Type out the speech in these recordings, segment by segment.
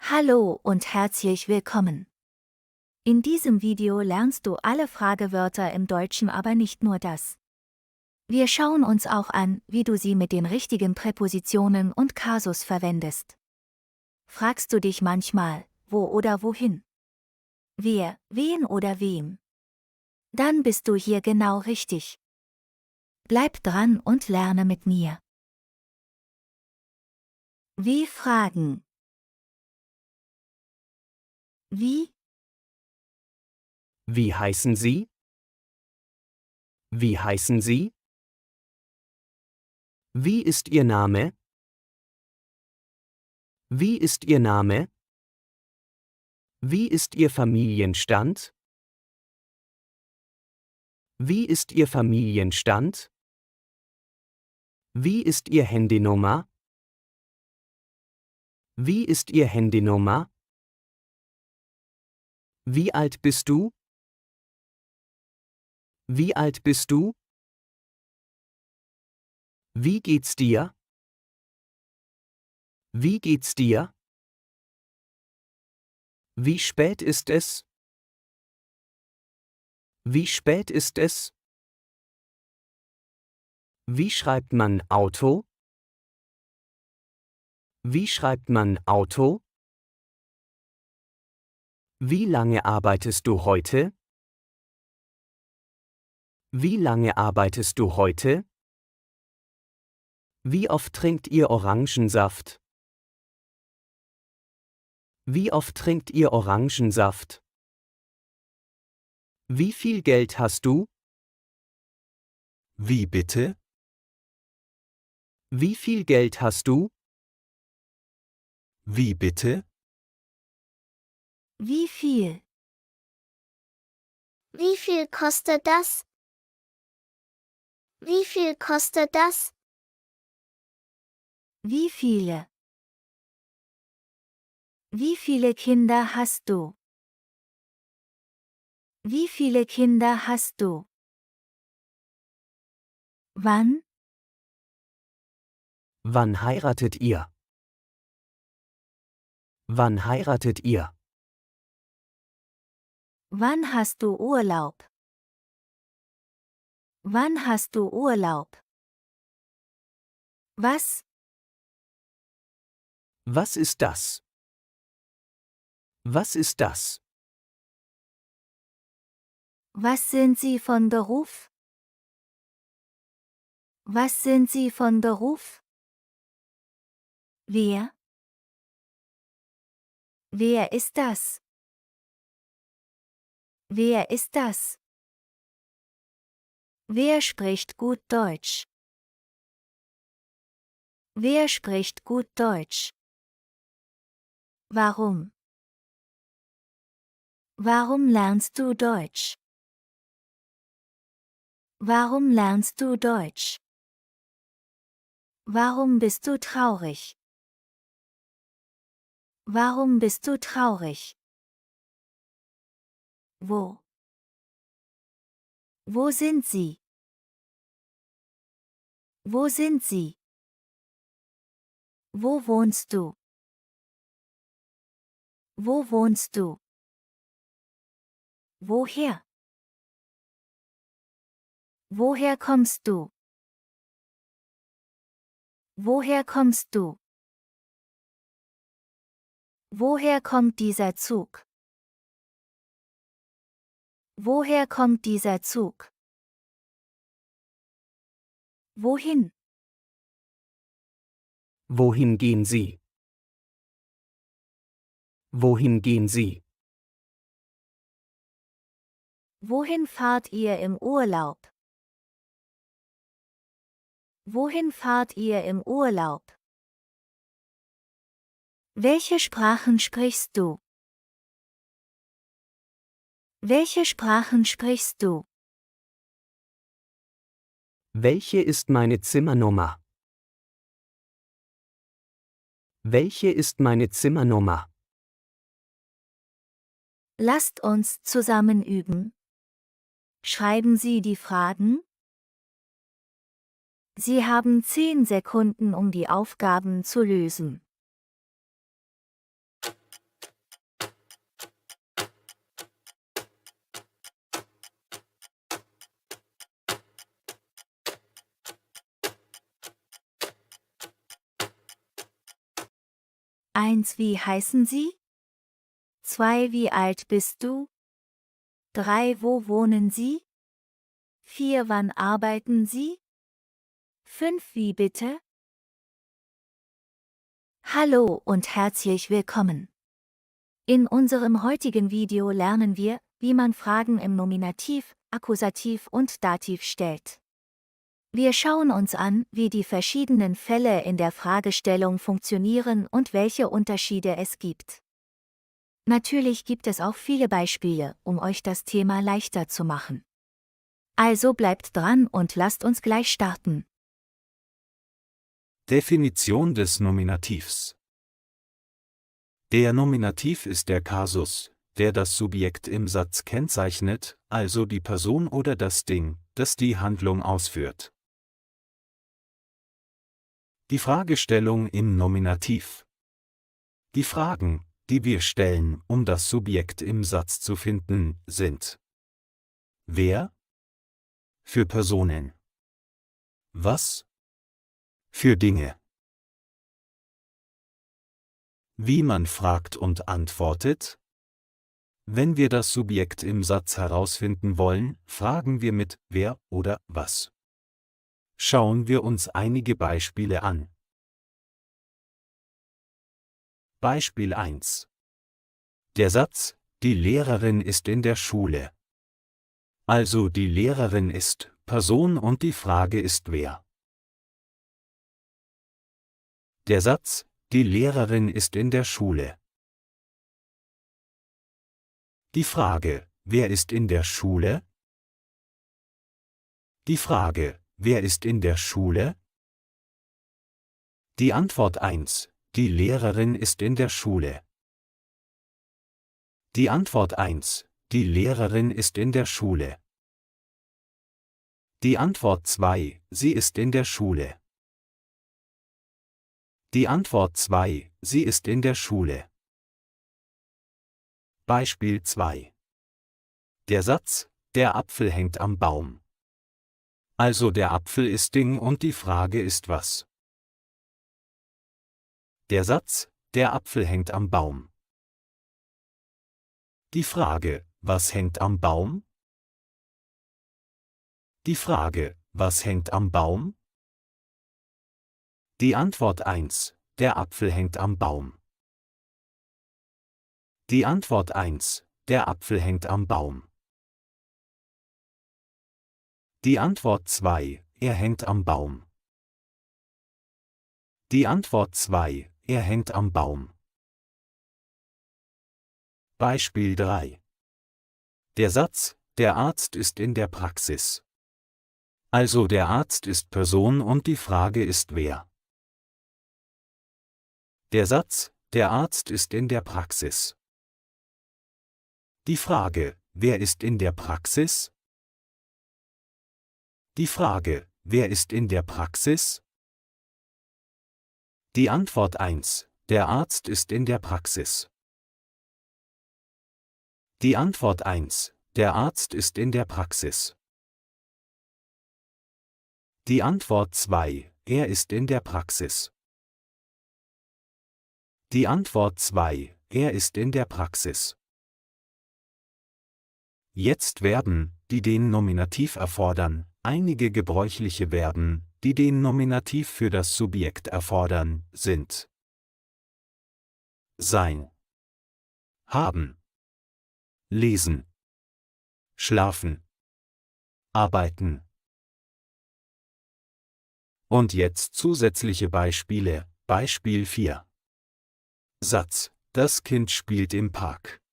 Hallo und herzlich willkommen. In diesem Video lernst du alle Fragewörter im Deutschen, aber nicht nur das. Wir schauen uns auch an, wie du sie mit den richtigen Präpositionen und Kasus verwendest. Fragst du dich manchmal, wo oder wohin? Wer, wen oder wem? Dann bist du hier genau richtig. Bleib dran und lerne mit mir. Wie fragen? Wie? Wie heißen Sie? Wie heißen Sie? Wie ist Ihr Name? Wie ist Ihr Name? Wie ist Ihr Familienstand? Wie ist Ihr Familienstand? Wie ist Ihr Handynummer? Wie ist Ihr Handynummer? Wie alt bist du? Wie alt bist du? Wie geht's dir? Wie geht's dir? Wie spät ist es? Wie spät ist es? Wie schreibt man Auto? Wie schreibt man Auto? Wie lange arbeitest du heute? Wie lange arbeitest du heute? Wie oft trinkt ihr Orangensaft? Wie oft trinkt ihr Orangensaft? Wie viel Geld hast du? Wie bitte? Wie viel Geld hast du? Wie bitte? Wie viel? Wie viel kostet das? Wie viel kostet das? Wie viele? Wie viele Kinder hast du? Wie viele Kinder hast du? Wann? Wann heiratet ihr? Wann heiratet ihr? Wann hast du Urlaub? Wann hast du Urlaub? Was? Was ist das? Was ist das? Was sind Sie von Beruf? Was sind Sie von Beruf? Wer? Wer ist das? Wer ist das? Wer spricht gut Deutsch? Wer spricht gut Deutsch? Warum? Warum lernst du Deutsch? Warum lernst du Deutsch? Warum bist du traurig? Warum bist du traurig? Wo? Wo sind sie? Wo sind sie? Wo wohnst du? Wo wohnst du? Woher? Woher kommst du? Woher kommst du? Woher kommt dieser Zug? Woher kommt dieser Zug? Wohin? Wohin gehen Sie? Wohin gehen Sie? Wohin fahrt ihr im Urlaub? Wohin fahrt ihr im Urlaub? Welche Sprachen sprichst du? Welche Sprachen sprichst du? Welche ist meine Zimmernummer? Welche ist meine Zimmernummer? Lasst uns zusammen üben. Schreiben Sie die Fragen. Sie haben 10 Sekunden, um die Aufgaben zu lösen. 1. Wie heißen Sie? 2. Wie alt bist du? 3. Wo wohnen Sie? 4. Wann arbeiten Sie? 5. Wie bitte? Hallo und herzlich willkommen. In unserem heutigen Video lernen wir, wie man Fragen im Nominativ, Akkusativ und Dativ stellt. Wir schauen uns an, wie die verschiedenen Fälle in der Fragestellung funktionieren und welche Unterschiede es gibt. Natürlich gibt es auch viele Beispiele, um euch das Thema leichter zu machen. Also bleibt dran und lasst uns gleich starten. Definition des Nominativs. Der Nominativ ist der Kasus, der das Subjekt im Satz kennzeichnet, also die Person oder das Ding, das die Handlung ausführt. Die Fragestellung im Nominativ. Die Fragen, die wir stellen, um das Subjekt im Satz zu finden, sind: Wer? Für Personen. Was? Für Dinge. Wie man fragt und antwortet? Wenn wir das Subjekt im Satz herausfinden wollen, fragen wir mit wer oder was. Schauen wir uns einige Beispiele an. Beispiel 1. Der Satz: Die Lehrerin ist in der Schule. Also die Lehrerin ist Person und die Frage ist wer. Der Satz: Die Lehrerin ist in der Schule. Die Frage: Wer ist in der Schule? Die Frage: Wer ist in der Schule? Die Antwort 1: Die Lehrerin ist in der Schule. Die Antwort 1: Die Lehrerin ist in der Schule. Die Antwort 2: Sie ist in der Schule. Die Antwort 2: Sie ist in der Schule. Beispiel 2. Der Satz: Der Apfel hängt am Baum. Also der Apfel ist Ding und die Frage ist was. Der Satz: Der Apfel hängt am Baum. Die Frage: Was hängt am Baum? Die Frage: Was hängt am Baum? Die Antwort 1: Der Apfel hängt am Baum. Die Antwort 1: Der Apfel hängt am Baum. Die Antwort 2: Er hängt am Baum. Die Antwort 2: Er hängt am Baum. Beispiel 3. Der Satz: Der Arzt ist in der Praxis. Also der Arzt ist Person und die Frage ist wer. Der Satz: Der Arzt ist in der Praxis. Die Frage: Wer ist in der Praxis? Die Frage: Wer ist in der Praxis? Die Antwort 1: Der Arzt ist in der Praxis. Die Antwort 1: Der Arzt ist in der Praxis. Die Antwort 2: Er ist in der Praxis. Die Antwort 2: Er ist in der Praxis. Jetzt Verben, die den Nominativ erfordern, einige gebräuchliche Verben, die den Nominativ für das Subjekt erfordern, sind: sein, haben, lesen, schlafen, arbeiten. Und jetzt zusätzliche Beispiele. Beispiel 4. Satz: Das Kind spielt im Park.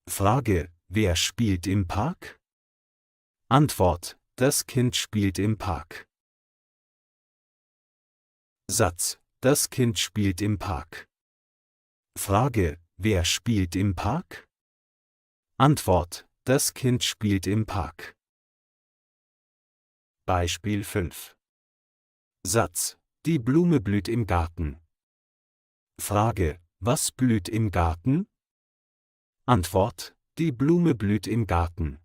Frage: Wer spielt im Park? Antwort: Das Kind spielt im Park. Satz: Das Kind spielt im Park. Frage: Wer spielt im Park? Antwort: Das Kind spielt im Park. Beispiel 5. Satz: Die Blume blüht im Garten. Frage: Was blüht im Garten? Antwort: Die Blume blüht im Garten.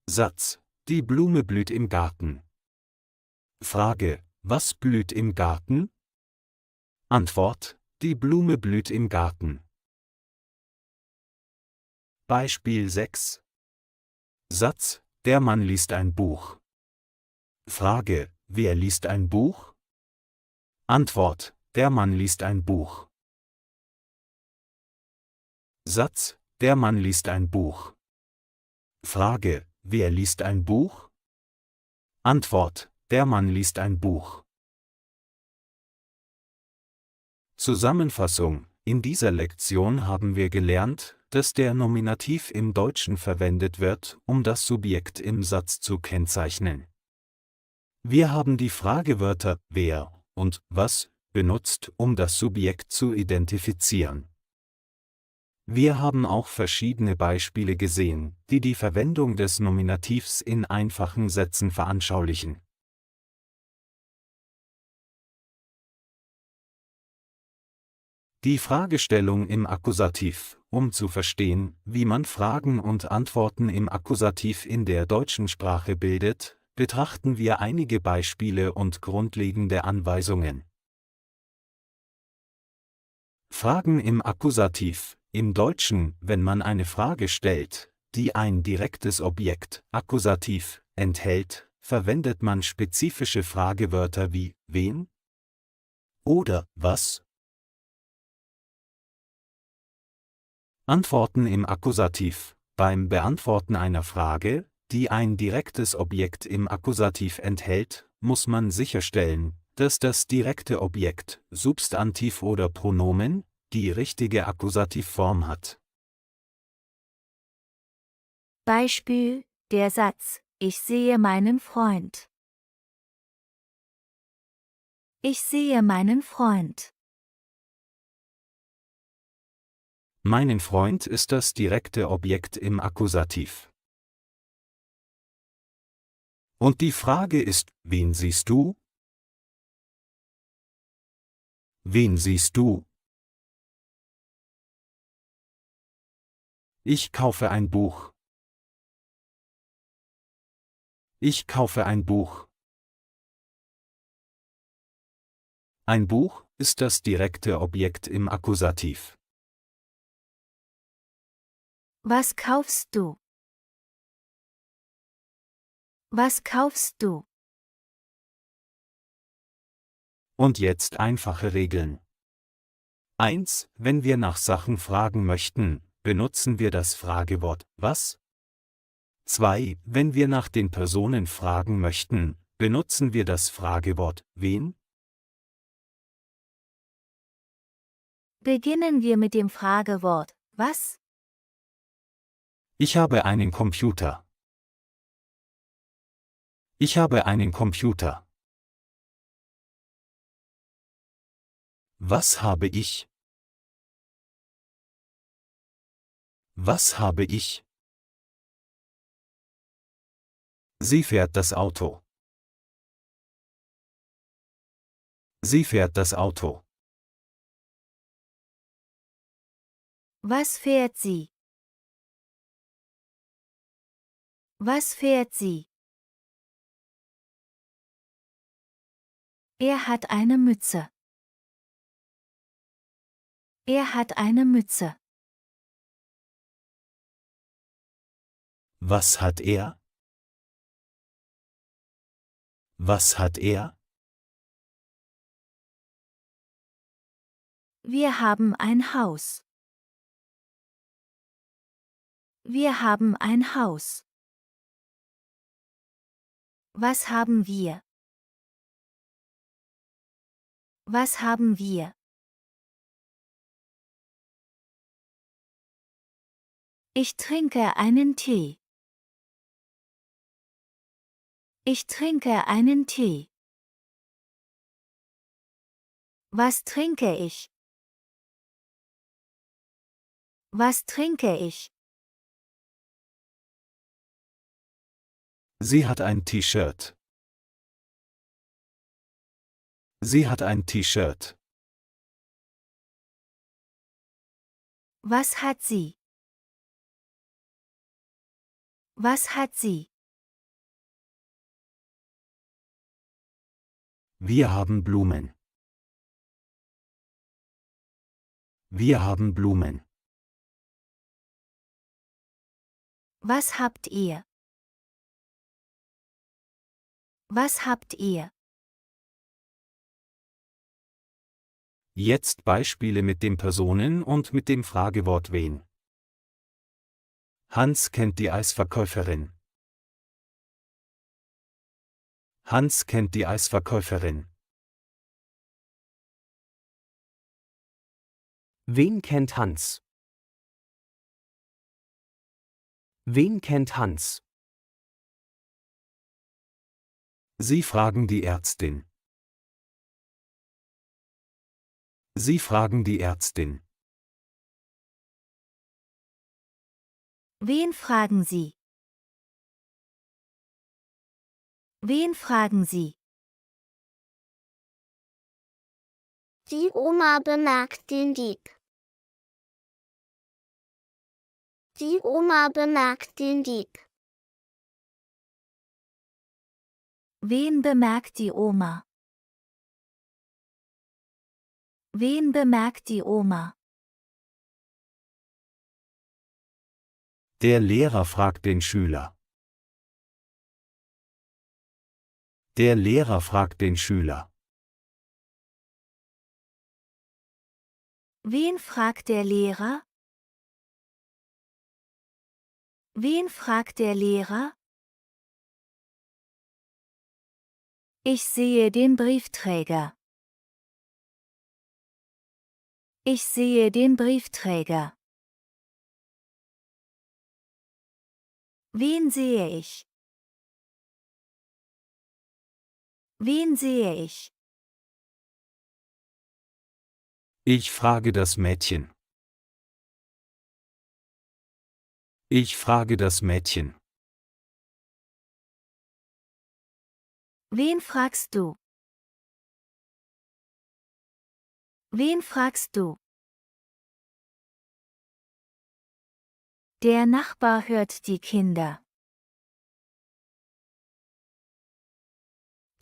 Satz: Die Blume blüht im Garten. Frage: Was blüht im Garten? Antwort: Die Blume blüht im Garten. Beispiel 6. Satz: Der Mann liest ein Buch. Frage: Wer liest ein Buch? Antwort: Der Mann liest ein Buch. Satz: Der Mann liest ein Buch. Frage: Wer liest ein Buch? Antwort: Der Mann liest ein Buch. Zusammenfassung: In dieser Lektion haben wir gelernt, dass der Nominativ im Deutschen verwendet wird, um das Subjekt im Satz zu kennzeichnen. Wir haben die Fragewörter wer und was benutzt, um das Subjekt zu identifizieren. Wir haben auch verschiedene Beispiele gesehen, die die Verwendung des Nominativs in einfachen Sätzen veranschaulichen. Die Fragestellung im Akkusativ: Um zu verstehen, wie man Fragen und Antworten im Akkusativ in der deutschen Sprache bildet, betrachten wir einige Beispiele und grundlegende Anweisungen. Fragen im Akkusativ: Im Deutschen, wenn man eine Frage stellt, die ein direktes Objekt, Akkusativ, enthält, verwendet man spezifische Fragewörter wie wen oder was. Antworten im Akkusativ: Beim Beantworten einer Frage, die ein direktes Objekt im Akkusativ enthält, muss man sicherstellen, dass das direkte Objekt, Substantiv oder Pronomen, die richtige Akkusativform hat. Beispiel: Der Satz: Ich sehe meinen Freund. Ich sehe meinen Freund. Meinen Freund ist das direkte Objekt im Akkusativ. Und die Frage ist: Wen siehst du? Wen siehst du? Ich kaufe ein Buch. Ich kaufe ein Buch. Ein Buch ist das direkte Objekt im Akkusativ. Was kaufst du? Was kaufst du? Und jetzt einfache Regeln. 1. Wenn wir nach Sachen fragen möchten, benutzen wir das Fragewort was. 2. Wenn wir nach den Personen fragen möchten, benutzen wir das Fragewort wen. Beginnen wir mit dem Fragewort was? Ich habe einen Computer. Ich habe einen Computer. Was habe ich? Was habe ich? Sie fährt das Auto. Sie fährt das Auto. Was fährt sie? Was fährt sie? Er hat eine Mütze. Er hat eine Mütze. Was hat er? Was hat er? Wir haben ein Haus. Wir haben ein Haus. Was haben wir? Was haben wir? Ich trinke einen Tee. Ich trinke einen Tee. Was trinke ich? Was trinke ich? Sie hat ein T-Shirt. Sie hat ein T-Shirt. Was hat sie? Was hat sie? Wir haben Blumen. Wir haben Blumen. Was habt ihr? Was habt ihr? Jetzt Beispiele mit dem Personen- und mit dem Fragewort wen. Hans kennt die Eisverkäuferin. Hans kennt die Eisverkäuferin. Wen kennt Hans? Wen kennt Hans? Sie fragen die Ärztin. Sie fragen die Ärztin. Wen fragen Sie? Wen fragen Sie? Die Oma bemerkt den Dieb. Die Oma bemerkt den Dieb. Wen bemerkt die Oma? Wen bemerkt die Oma? Der Lehrer fragt den Schüler. Der Lehrer fragt den Schüler. Wen fragt der Lehrer? Wen fragt der Lehrer? Ich sehe den Briefträger. Ich sehe den Briefträger. Wen sehe ich? Wen sehe ich? Ich frage das Mädchen. Ich frage das Mädchen. Wen fragst du? Wen fragst du? Der Nachbar hört die Kinder.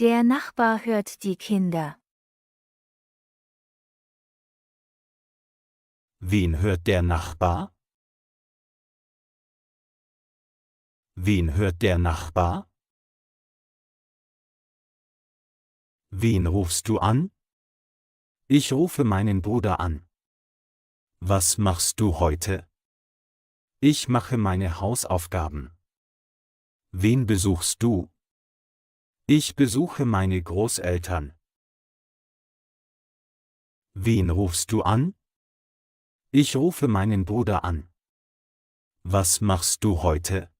Der Nachbar hört die Kinder. Wen hört der Nachbar? Wen hört der Nachbar? Wen rufst du an? Ich rufe meinen Bruder an. Was machst du heute? Ich mache meine Hausaufgaben. Wen besuchst du? Ich besuche meine Großeltern. Wen rufst du an? Ich rufe meinen Bruder an. Was machst du heute?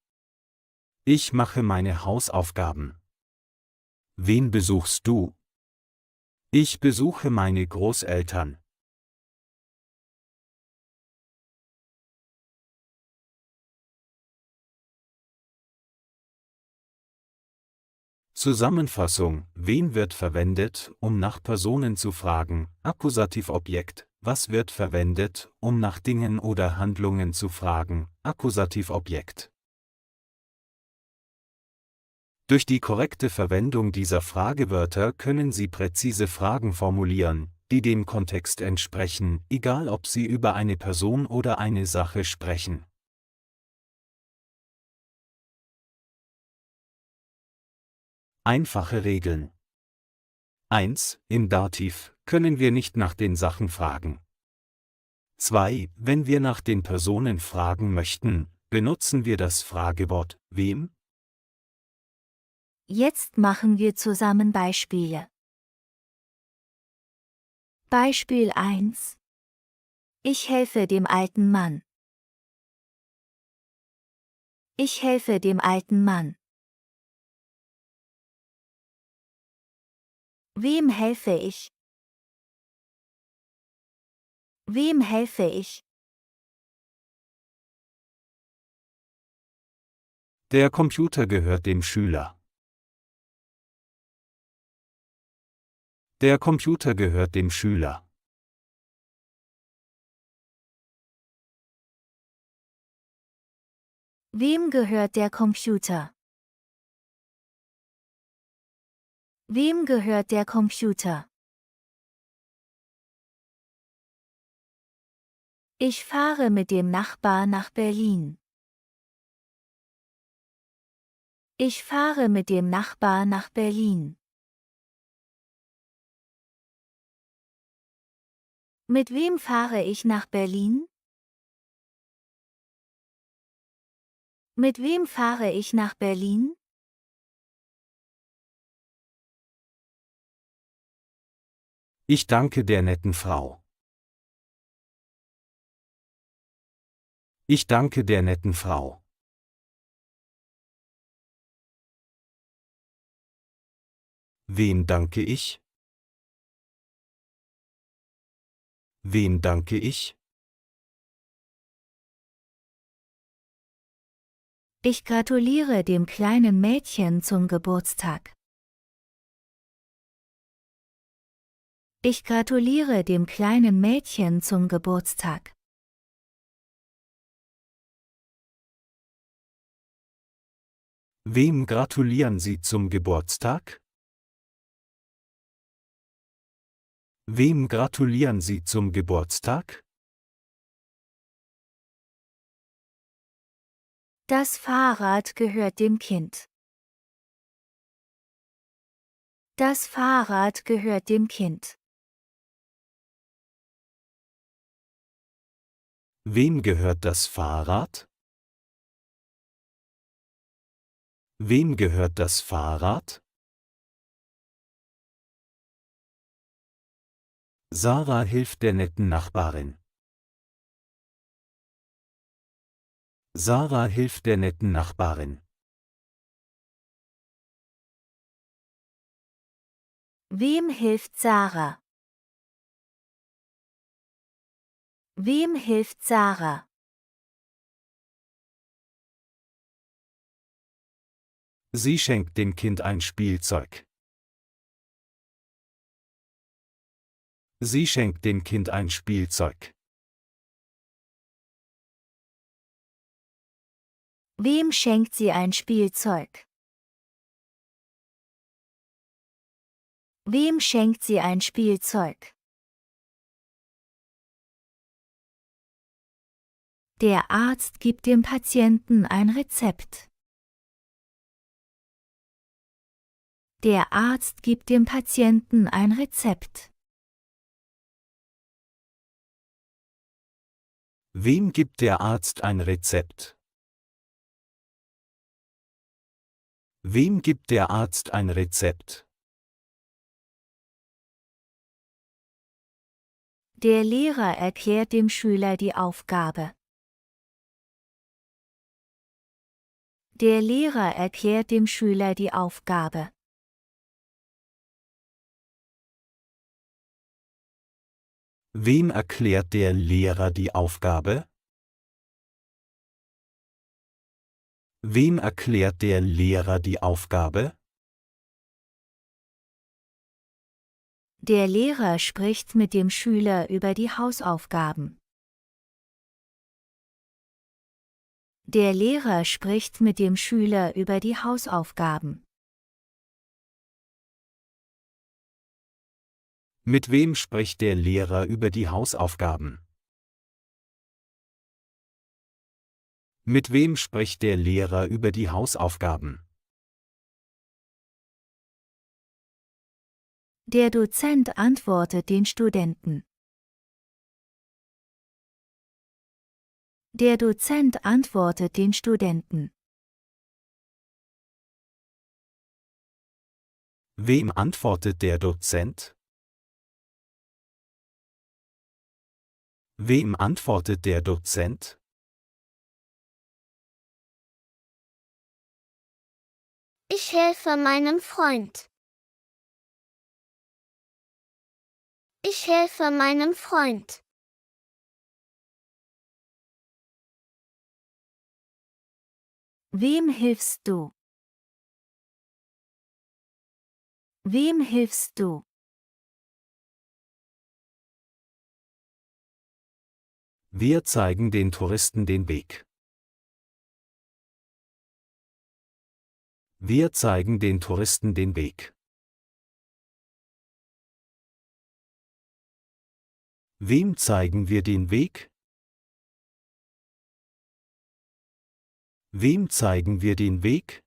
Ich mache meine Hausaufgaben. Wen besuchst du? Ich besuche meine Großeltern. Zusammenfassung: Wen wird verwendet, um nach Personen zu fragen? Akkusativobjekt. Was wird verwendet, um nach Dingen oder Handlungen zu fragen? Akkusativobjekt. Durch die korrekte Verwendung dieser Fragewörter können Sie präzise Fragen formulieren, die dem Kontext entsprechen, egal ob Sie über eine Person oder eine Sache sprechen. Einfache Regeln. 1. Im Dativ können wir nicht nach den Sachen fragen. 2. Wenn wir nach den Personen fragen möchten, benutzen wir das Fragewort wem? Jetzt machen wir zusammen Beispiele. Beispiel 1. Ich helfe dem alten Mann. Ich helfe dem alten Mann. Wem helfe ich? Wem helfe ich? Der Computer gehört dem Schüler. Der Computer gehört dem Schüler. Wem gehört der Computer? Wem gehört der Computer? Ich fahre mit dem Nachbar nach Berlin. Ich fahre mit dem Nachbar nach Berlin. Mit wem fahre ich nach Berlin? Mit wem fahre ich nach Berlin? Ich danke der netten Frau. Ich danke der netten Frau. Wem danke ich? Wem danke ich? Ich gratuliere dem kleinen Mädchen zum Geburtstag. Ich gratuliere dem kleinen Mädchen zum Geburtstag. Wem gratulieren Sie zum Geburtstag? Wem gratulieren Sie zum Geburtstag? Das Fahrrad gehört dem Kind. Das Fahrrad gehört dem Kind. Wem gehört das Fahrrad? Wem gehört das Fahrrad? Sarah hilft der netten Nachbarin. Sarah hilft der netten Nachbarin. Wem hilft Sarah? Wem hilft Sarah? Sie schenkt dem Kind ein Spielzeug. Sie schenkt dem Kind ein Spielzeug. Wem schenkt sie ein Spielzeug? Wem schenkt sie ein Spielzeug? Der Arzt gibt dem Patienten ein Rezept. Der Arzt gibt dem Patienten ein Rezept. Wem gibt der Arzt ein Rezept? Wem gibt der Arzt ein Rezept? Der Lehrer erklärt dem Schüler die Aufgabe. Der Lehrer erklärt dem Schüler die Aufgabe. Wem erklärt der Lehrer die Aufgabe? Wem erklärt der Lehrer die Aufgabe? Der Lehrer spricht mit dem Schüler über die Hausaufgaben. Der Lehrer spricht mit dem Schüler über die Hausaufgaben. Mit wem spricht der Lehrer über die Hausaufgaben? Mit wem spricht der Lehrer über die Hausaufgaben? Der Dozent antwortet den Studenten. Der Dozent antwortet den Studenten. Wem antwortet der Dozent? Wem antwortet der Dozent? Ich helfe meinem Freund. Ich helfe meinem Freund. Wem hilfst du? Wem hilfst du? Wir zeigen den Touristen den Weg. Wir zeigen den Touristen den Weg. Wem zeigen wir den Weg? Wem zeigen wir den Weg?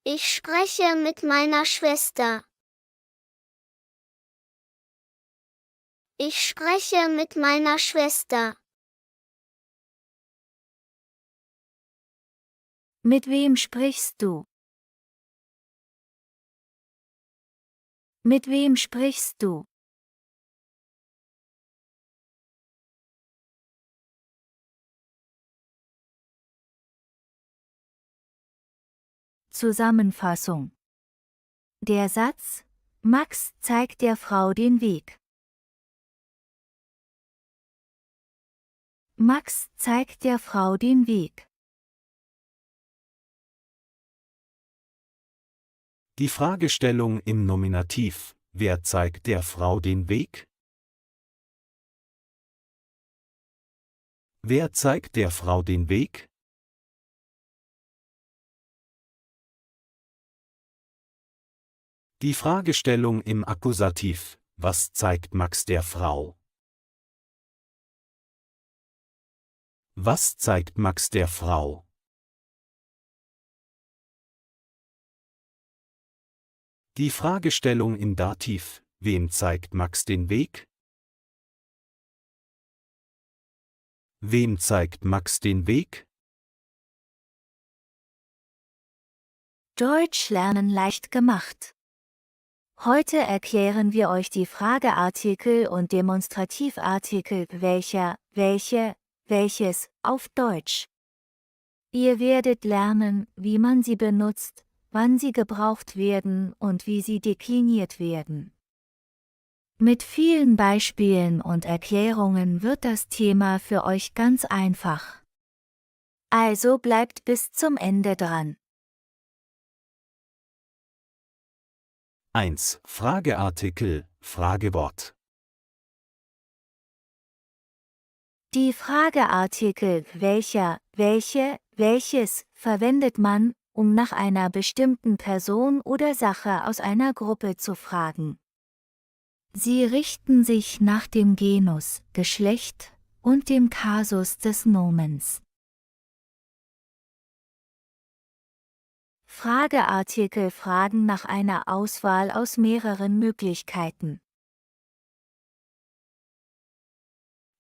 Ich spreche mit meiner Schwester. Ich spreche mit meiner Schwester. Mit wem sprichst du? Mit wem sprichst du? Zusammenfassung. Der Satz: Max zeigt der Frau den Weg. Max zeigt der Frau den Weg. Die Fragestellung im Nominativ: Wer zeigt der Frau den Weg? Wer zeigt der Frau den Weg? Die Fragestellung im Akkusativ: Was zeigt Max der Frau? Was zeigt Max der Frau? Die Fragestellung im Dativ: Wem zeigt Max den Weg? Wem zeigt Max den Weg? Deutsch lernen leicht gemacht. Heute erklären wir euch die Frageartikel und Demonstrativartikel welcher, welche, welches auf Deutsch. Ihr werdet lernen, wie man sie benutzt, wann sie gebraucht werden und wie sie dekliniert werden. Mit vielen Beispielen und Erklärungen wird das Thema für euch ganz einfach. Also bleibt bis zum Ende dran. 1. Frageartikel, Fragewort. Die Frageartikel welcher, welche, welches verwendet man, um nach einer bestimmten Person oder Sache aus einer Gruppe zu fragen. Sie richten sich nach dem Genus, Geschlecht und dem Kasus des Nomens. Frageartikel fragen nach einer Auswahl aus mehreren Möglichkeiten.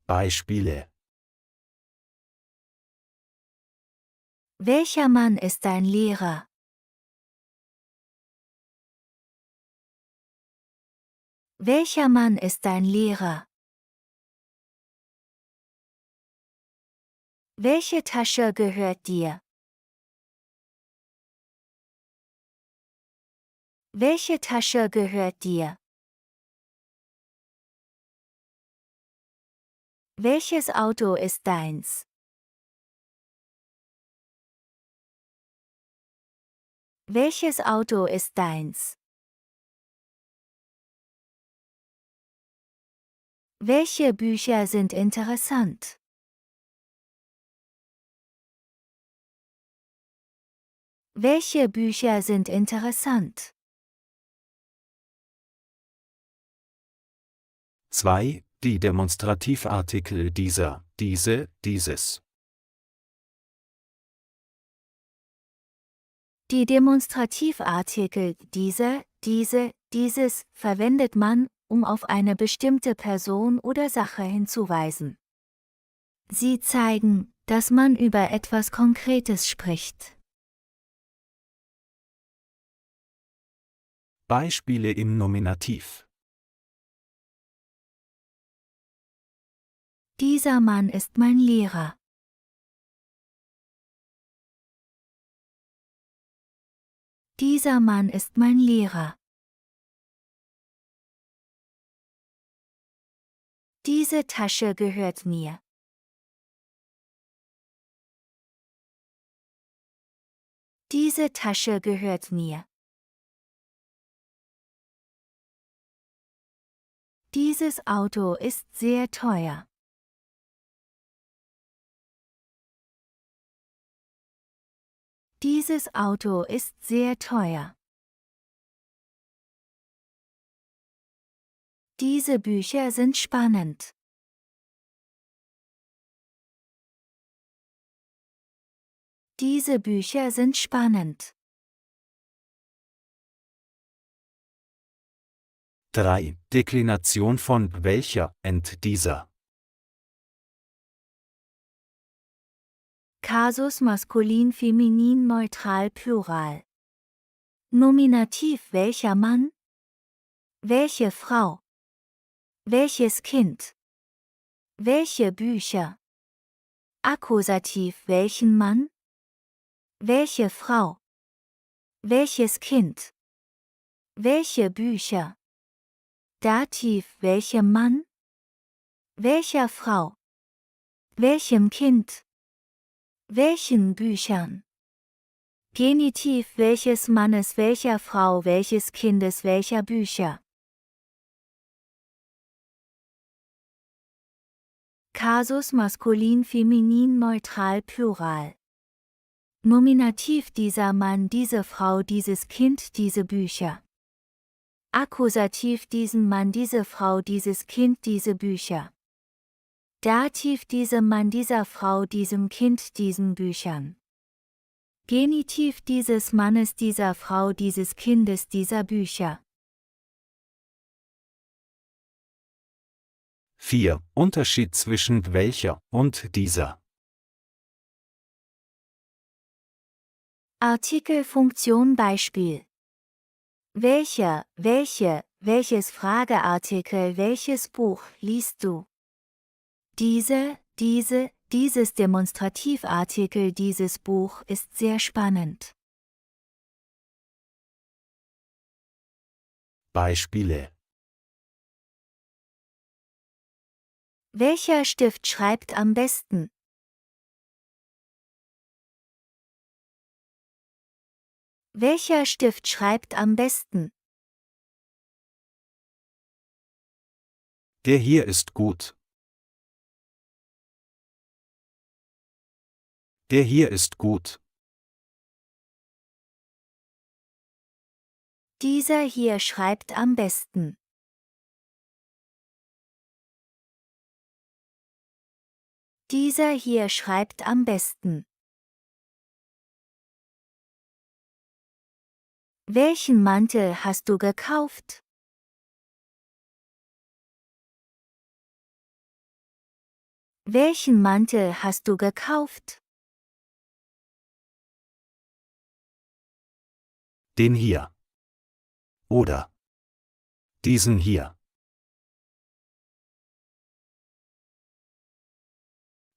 Beispiele: Welcher Mann ist dein Lehrer? Welcher Mann ist dein Lehrer? Welche Tasche gehört dir? Welche Tasche gehört dir? Welches Auto ist deins? Welches Auto ist deins? Welche Bücher sind interessant? Welche Bücher sind interessant? 2. Die Demonstrativartikel dieser, diese, dieses. Die Demonstrativartikel diese, dieses verwendet man, um auf eine bestimmte Person oder Sache hinzuweisen. Sie zeigen, dass man über etwas Konkretes spricht. Beispiele im Nominativ: Dieser Mann ist mein Lehrer. Dieser Mann ist mein Lehrer. Diese Tasche gehört mir. Diese Tasche gehört mir. Dieses Auto ist sehr teuer. Dieses Auto ist sehr teuer. Diese Bücher sind spannend. Diese Bücher sind spannend. 3. Deklination von welcher, dieser. Kasus maskulin feminin neutral plural. Nominativ welcher Mann? Welche Frau? Welches Kind? Welche Bücher? Akkusativ welchen Mann? Welche Frau? Welches Kind? Welche Bücher? Dativ welchem Mann? Welcher Frau? Welchem Kind? Welchen Büchern? Genitiv welches Mannes, welcher Frau, welches Kindes, welcher Bücher? Kasus maskulin feminin neutral plural. Nominativ dieser Mann, diese Frau, dieses Kind, diese Bücher. Akkusativ diesen Mann, diese Frau, dieses Kind, diese Bücher. Dativ diesem Mann, dieser Frau, diesem Kind, diesen Büchern. Genitiv dieses Mannes, dieser Frau, dieses Kindes, dieser Bücher. 4. Unterschied zwischen welcher und dieser. Artikelfunktion Beispiel. Welcher, welche, welches Frageartikel, welches Buch liest du? Diese, dieses Demonstrativartikel, dieses Buch ist sehr spannend. Beispiele. Welcher Stift schreibt am besten? Welcher Stift schreibt am besten? Der hier ist gut. Der hier ist gut. Dieser hier schreibt am besten. Dieser hier schreibt am besten. Welchen Mantel hast du gekauft? Welchen Mantel hast du gekauft? Den hier. Oder diesen hier.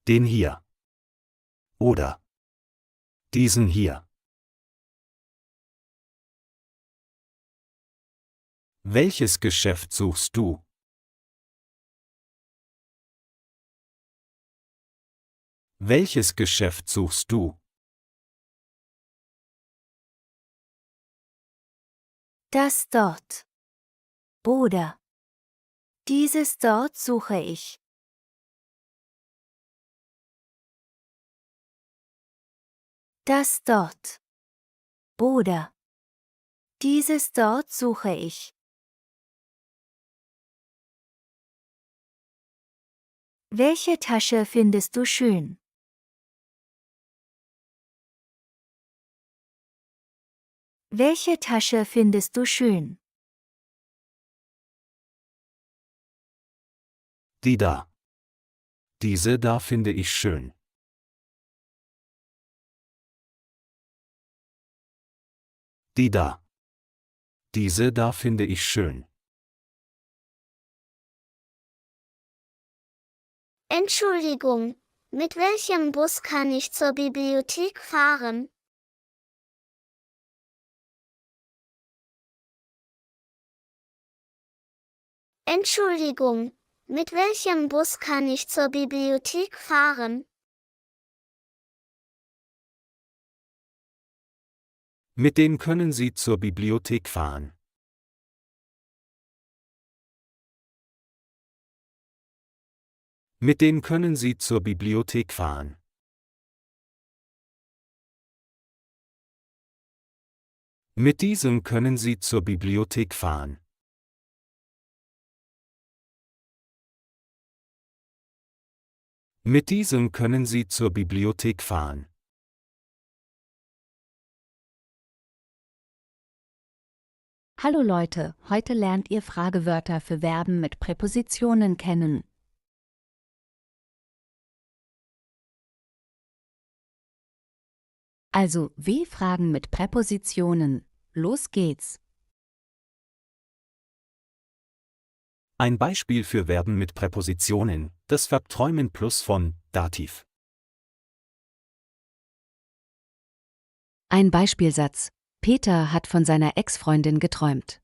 Den hier. Oder diesen hier. Welches Geschäft suchst du? Welches Geschäft suchst du? Das dort. Oder dieses dort suche ich. Das dort. Oder dieses dort suche ich. Welche Tasche findest du schön? Welche Tasche findest du schön? Die da. Diese da finde ich schön. Die da. Diese da finde ich schön. Entschuldigung, mit welchem Bus kann ich zur Bibliothek fahren? Entschuldigung, mit welchem Bus kann ich zur Bibliothek fahren? Mit dem können Sie zur Bibliothek fahren. Mit dem können Sie zur Bibliothek fahren. Mit diesem können Sie zur Bibliothek fahren. Mit diesem können Sie zur Bibliothek fahren. Hallo Leute, heute lernt ihr Fragewörter für Verben mit Präpositionen kennen. Also, W-Fragen mit Präpositionen. Los geht's. Ein Beispiel für Verben mit Präpositionen, das Verb träumen plus von Dativ. Ein Beispielsatz. Peter hat von seiner Ex-Freundin geträumt.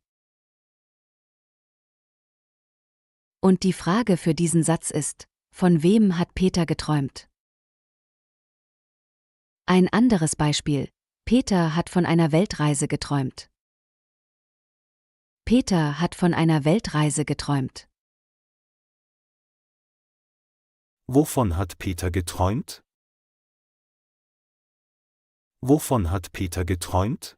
Und die Frage für diesen Satz ist, von wem hat Peter geträumt? Ein anderes Beispiel. Peter hat von einer Weltreise geträumt. Peter hat von einer Weltreise geträumt. Wovon hat Peter geträumt? Wovon hat Peter geträumt?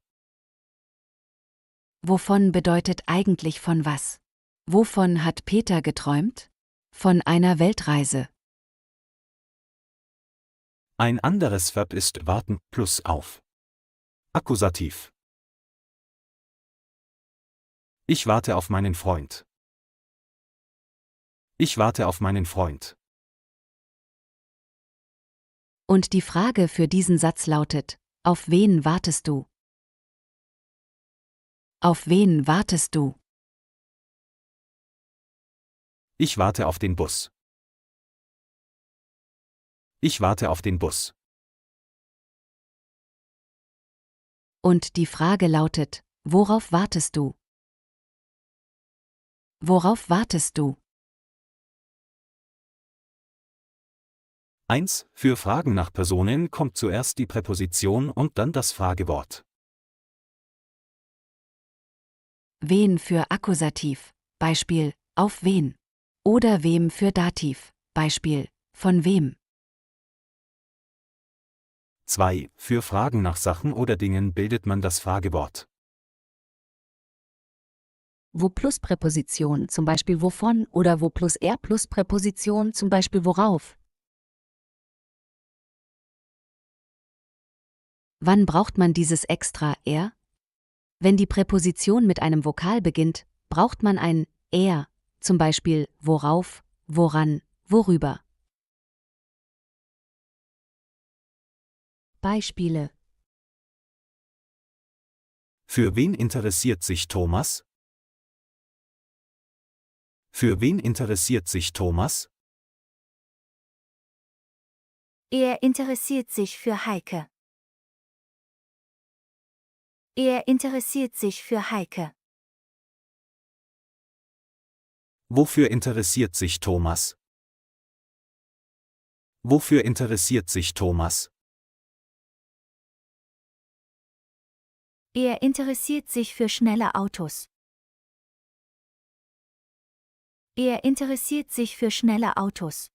Wovon bedeutet eigentlich von was? Wovon hat Peter geträumt? Von einer Weltreise. Ein anderes Verb ist warten plus auf. Akkusativ. Ich warte auf meinen Freund. Ich warte auf meinen Freund. Und die Frage für diesen Satz lautet, auf wen wartest du? Auf wen wartest du? Ich warte auf den Bus. Ich warte auf den Bus. Und die Frage lautet, worauf wartest du? Worauf wartest du? 1. Für Fragen nach Personen kommt zuerst die Präposition und dann das Fragewort. Wen für Akkusativ, Beispiel, auf wen? Oder wem für Dativ, Beispiel, von wem? 2. Für Fragen nach Sachen oder Dingen bildet man das Fragewort. Wo plus Präposition, zum Beispiel wovon, oder wo plus R plus Präposition, zum Beispiel worauf? Wann braucht man dieses extra R? Wenn die Präposition mit einem Vokal beginnt, braucht man ein R, zum Beispiel worauf, woran, worüber. Beispiele. Für wen interessiert sich Thomas? Für wen interessiert sich Thomas? Er interessiert sich für Heike. Er interessiert sich für Heike. Wofür interessiert sich Thomas? Wofür interessiert sich Thomas? Er interessiert sich für schnelle Autos. Er interessiert sich für schnelle Autos.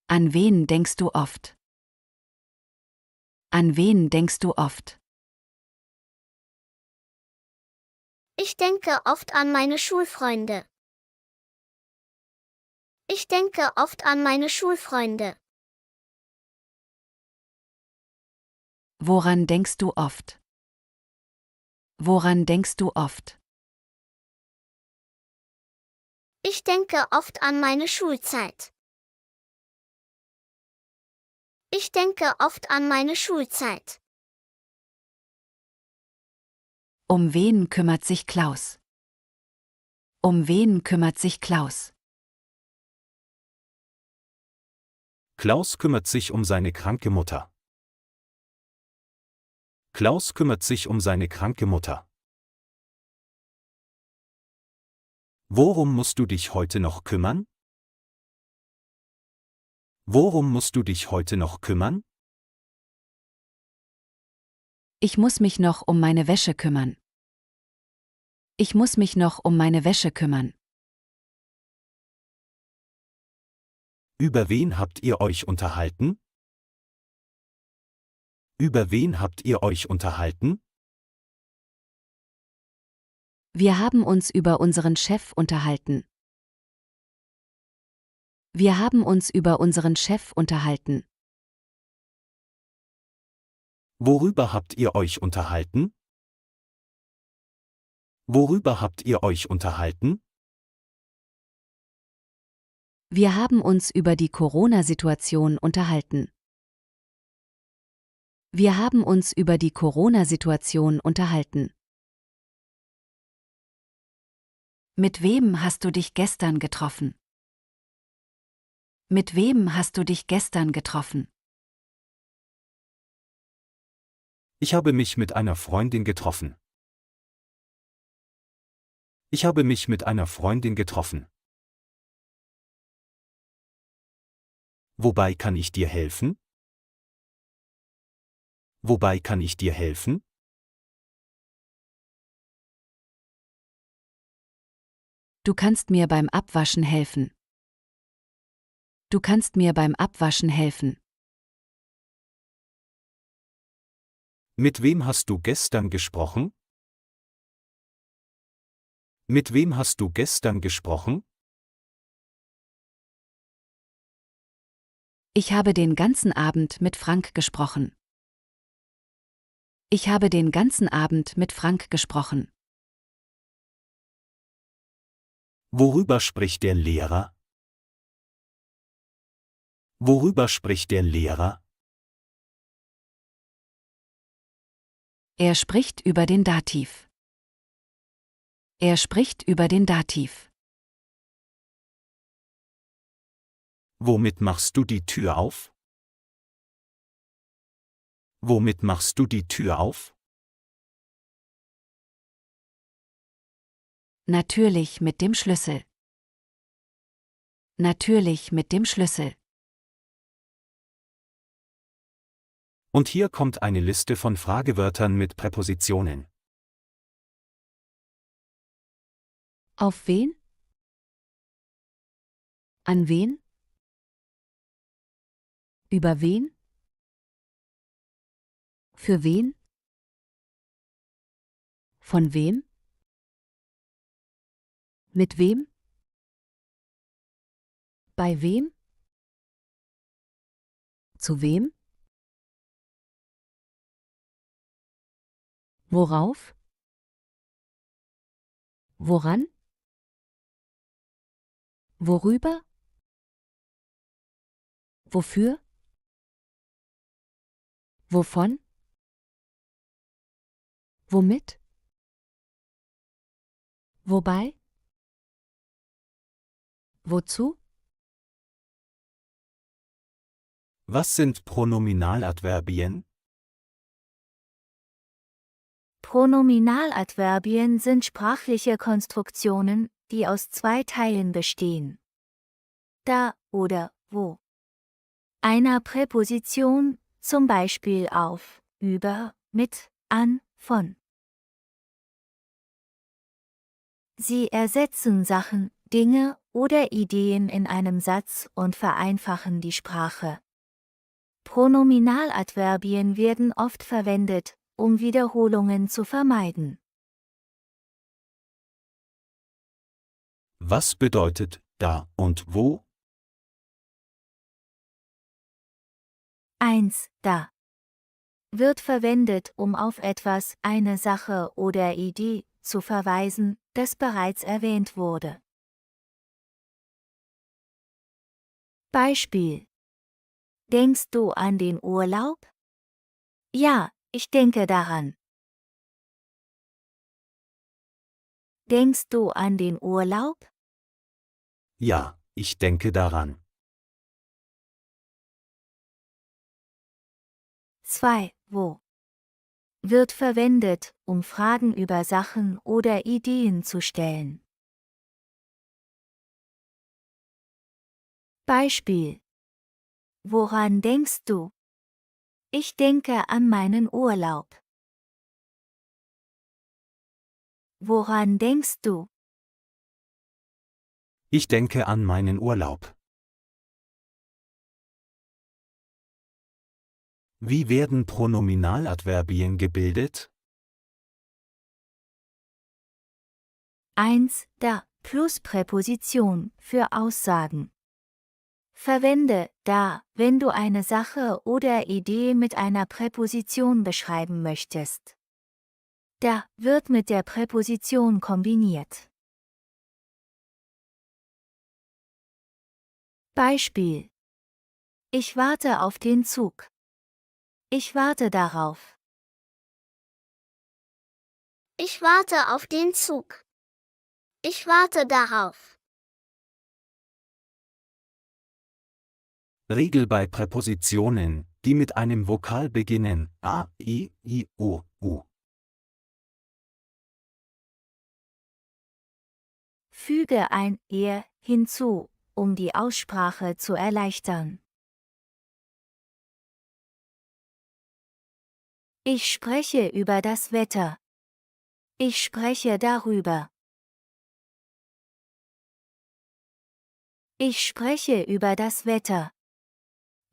An wen denkst du oft? An wen denkst du oft? Ich denke oft an meine Schulfreunde. Ich denke oft an meine Schulfreunde. Woran denkst du oft? Woran denkst du oft? Ich denke oft an meine Schulzeit. Ich denke oft an meine Schulzeit. Um wen kümmert sich Klaus? Um wen kümmert sich Klaus? Klaus kümmert sich um seine kranke Mutter. Klaus kümmert sich um seine kranke Mutter. Worum musst du dich heute noch kümmern? Worum musst du dich heute noch kümmern? Ich muss mich noch um meine Wäsche kümmern. Ich muss mich noch um meine Wäsche kümmern. Über wen habt ihr euch unterhalten? Über wen habt ihr euch unterhalten? Wir haben uns über unseren Chef unterhalten. Wir haben uns über unseren Chef unterhalten. Worüber habt ihr euch unterhalten? Worüber habt ihr euch unterhalten? Wir haben uns über die Corona-Situation unterhalten. Wir haben uns über die Corona-Situation unterhalten. Mit wem hast du dich gestern getroffen? Mit wem hast du dich gestern getroffen? Ich habe mich mit einer Freundin getroffen. Ich habe mich mit einer Freundin getroffen. Wobei kann ich dir helfen? Wobei kann ich dir helfen? Du kannst mir beim Abwaschen helfen. Du kannst mir beim Abwaschen helfen. Mit wem hast du gestern gesprochen? Mit wem hast du gestern gesprochen? Ich habe den ganzen Abend mit Frank gesprochen. Ich habe den ganzen Abend mit Frank gesprochen. Worüber spricht der Lehrer? Worüber spricht der Lehrer? Er spricht über den Dativ. Er spricht über den Dativ. Womit machst du die Tür auf? Womit machst du die Tür auf? Natürlich mit dem Schlüssel. Natürlich mit dem Schlüssel. Und hier kommt eine Liste von Fragewörtern mit Präpositionen. Auf wen? An wen? Über wen? Für wen? Von wem? Mit wem? Bei wem? Zu wem? Worauf? Woran? Worüber? Wofür? Wovon? Womit? Wobei? Wozu? Was sind Pronominaladverbien? Pronominaladverbien sind sprachliche Konstruktionen, die aus zwei Teilen bestehen. Da oder wo. Einer Präposition, zum Beispiel auf, über, mit, an, von. Sie ersetzen Sachen, Dinge oder Ideen in einem Satz und vereinfachen die Sprache. Pronominaladverbien werden oft verwendet, um Wiederholungen zu vermeiden. Was bedeutet da und wo? 1. Da wird verwendet, um auf etwas, eine Sache oder Idee zu verweisen, das bereits erwähnt wurde. Beispiel: Denkst du an den Urlaub? Ja, ich denke daran. Denkst du an den Urlaub? Ja, ich denke daran. 2. Wo wird verwendet, um Fragen über Sachen oder Ideen zu stellen. Beispiel: Woran denkst du? Ich denke an meinen Urlaub. Woran denkst du? Ich denke an meinen Urlaub. Wie werden Pronominaladverbien gebildet? 1. Da plus Präposition für Aussagen. Verwende da, wenn du eine Sache oder Idee mit einer Präposition beschreiben möchtest. Da wird mit der Präposition kombiniert. Beispiel: Ich warte auf den Zug. Ich warte darauf. Ich warte auf den Zug. Ich warte darauf. Regel bei Präpositionen, die mit einem Vokal beginnen: a, i, o, u. Füge ein er hinzu, um die Aussprache zu erleichtern. Ich spreche über das Wetter. Ich spreche darüber. Ich spreche über das Wetter.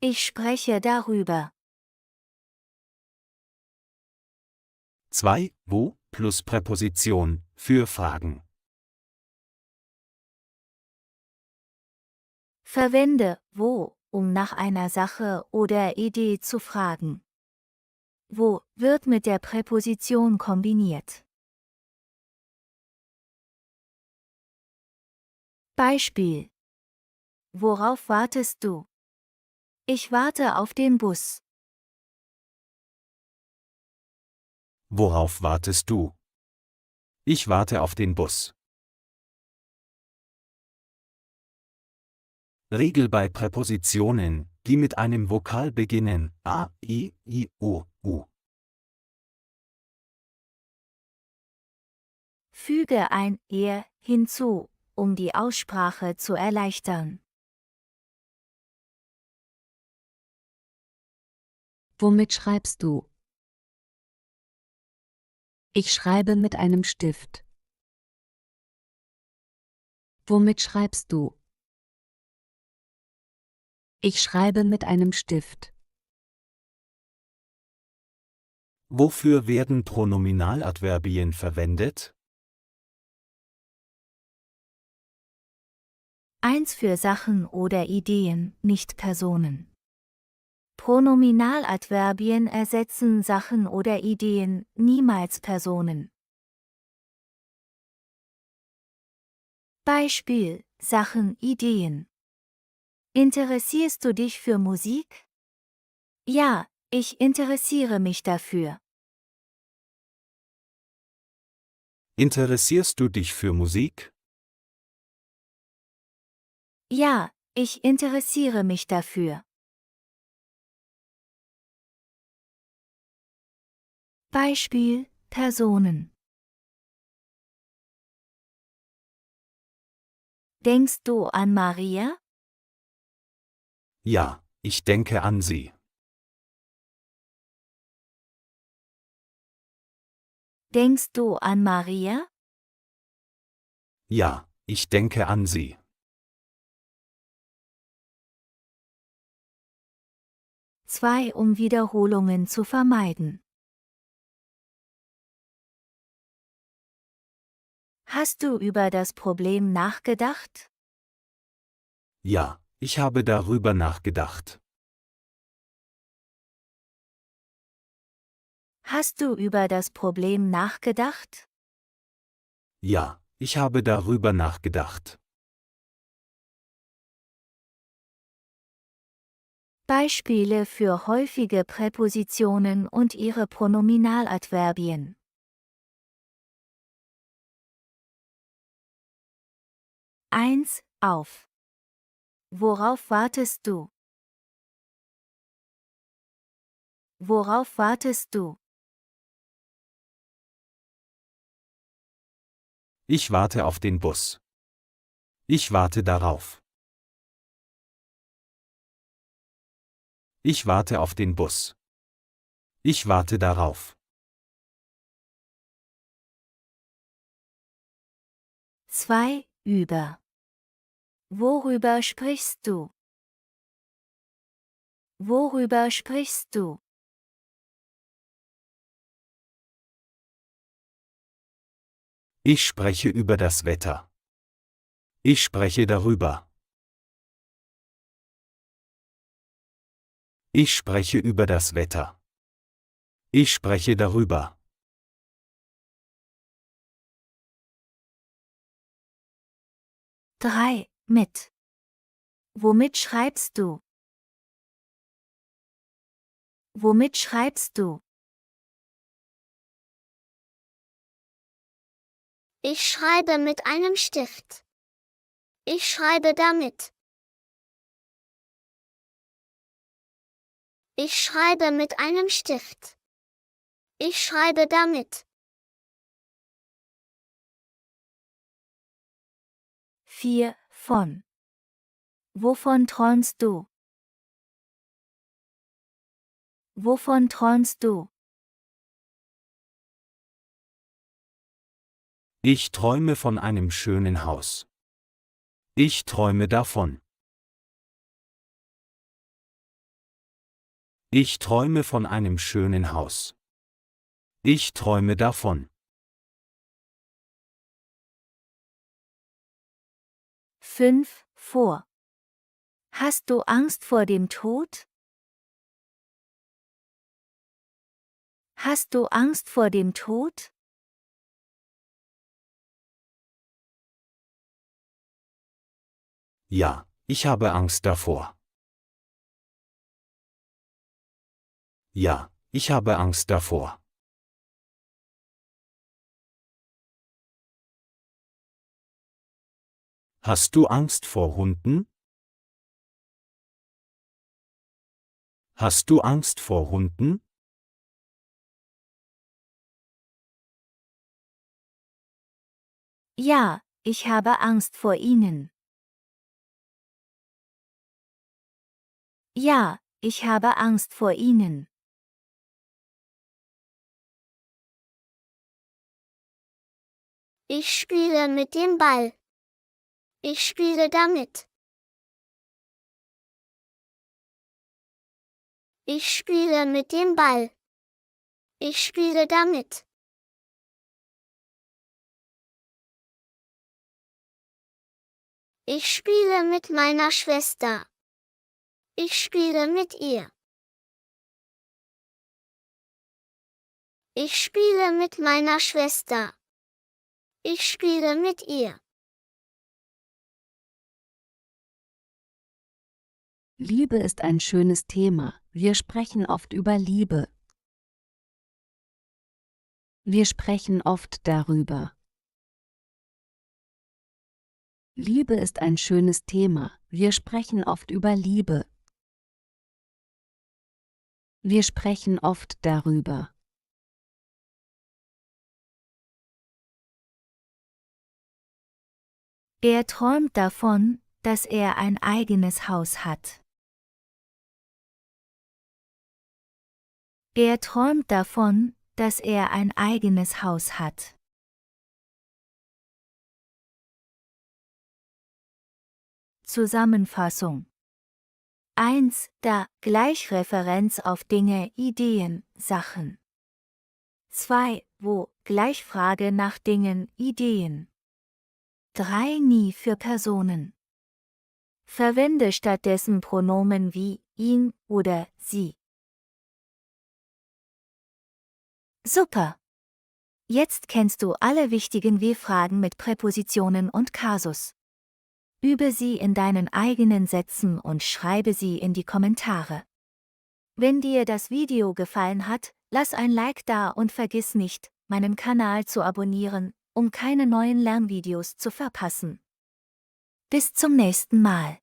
Ich spreche darüber. 2. Wo plus Präposition für Fragen. Verwende wo, um nach einer Sache oder Idee zu fragen. Wo wird mit der Präposition kombiniert. Beispiel: Worauf wartest du? Ich warte auf den Bus. Worauf wartest du? Ich warte auf den Bus. Regel bei Präpositionen, die mit einem Vokal beginnen: a, i, o, u. Füge ein er hinzu, um die Aussprache zu erleichtern. Womit schreibst du? Ich schreibe mit einem Stift. Womit schreibst du? Ich schreibe mit einem Stift. Wofür werden Pronominaladverbien verwendet? 1 für Sachen oder Ideen, nicht Personen. Pronominaladverbien ersetzen Sachen oder Ideen, niemals Personen. Beispiel: Sachen, Ideen. Interessierst du dich für Musik? Ja, ich interessiere mich dafür. Interessierst du dich für Musik? Ja, ich interessiere mich dafür. Beispiel: Personen. Denkst du an Maria? Ja, ich denke an sie. Denkst du an Maria? Ja, ich denke an sie. 2 um Wiederholungen zu vermeiden. Hast du über das Problem nachgedacht? Ja, ich habe darüber nachgedacht. Hast du über das Problem nachgedacht? Ja, ich habe darüber nachgedacht. Beispiele für häufige Präpositionen und ihre Pronominaladverbien. Eins auf. Worauf wartest du? Worauf wartest du? Ich warte auf den Bus. Ich warte darauf. Ich warte auf den Bus. Ich warte darauf. 2 über. Worüber sprichst du? Worüber sprichst du? Ich spreche über das Wetter. Ich spreche darüber. Ich spreche über das Wetter. Ich spreche darüber. 3. Mit. Womit schreibst du? Womit schreibst du? Ich schreibe mit einem Stift. Ich schreibe damit. Ich schreibe mit einem Stift. Ich schreibe damit. 4. Von. Wovon träumst du? Wovon träumst du? Ich träume von einem schönen Haus. Ich träume davon. Ich träume von einem schönen Haus. Ich träume davon. 5. Vor. Hast du Angst vor dem Tod? Hast du Angst vor dem Tod? Ja, ich habe Angst davor. Ja, ich habe Angst davor. Hast du Angst vor Hunden? Hast du Angst vor Hunden? Ja, ich habe Angst vor ihnen. Ja, ich habe Angst vor ihnen. Ich spiele mit dem Ball. Ich spiele damit. Ich spiele mit dem Ball. Ich spiele damit. Ich spiele mit meiner Schwester. Ich spiele mit ihr. Ich spiele mit meiner Schwester. Ich spiele mit ihr. Liebe ist ein schönes Thema. Wir sprechen oft über Liebe. Wir sprechen oft darüber. Liebe ist ein schönes Thema. Wir sprechen oft über Liebe. Wir sprechen oft darüber. Er träumt davon, dass er ein eigenes Haus hat. Er träumt davon, dass er ein eigenes Haus hat. Zusammenfassung 1. Da, Gleichreferenz auf Dinge, Ideen, Sachen. 2. Wo, Gleichfrage nach Dingen, Ideen. 3. Nie für Personen. Verwende stattdessen Pronomen wie ihn oder sie. Super! Jetzt kennst du alle wichtigen W-Fragen mit Präpositionen und Kasus. Übe sie in deinen eigenen Sätzen und schreibe sie in die Kommentare. Wenn dir das Video gefallen hat, lass ein Like da und vergiss nicht, meinen Kanal zu abonnieren, um keine neuen Lernvideos zu verpassen. Bis zum nächsten Mal.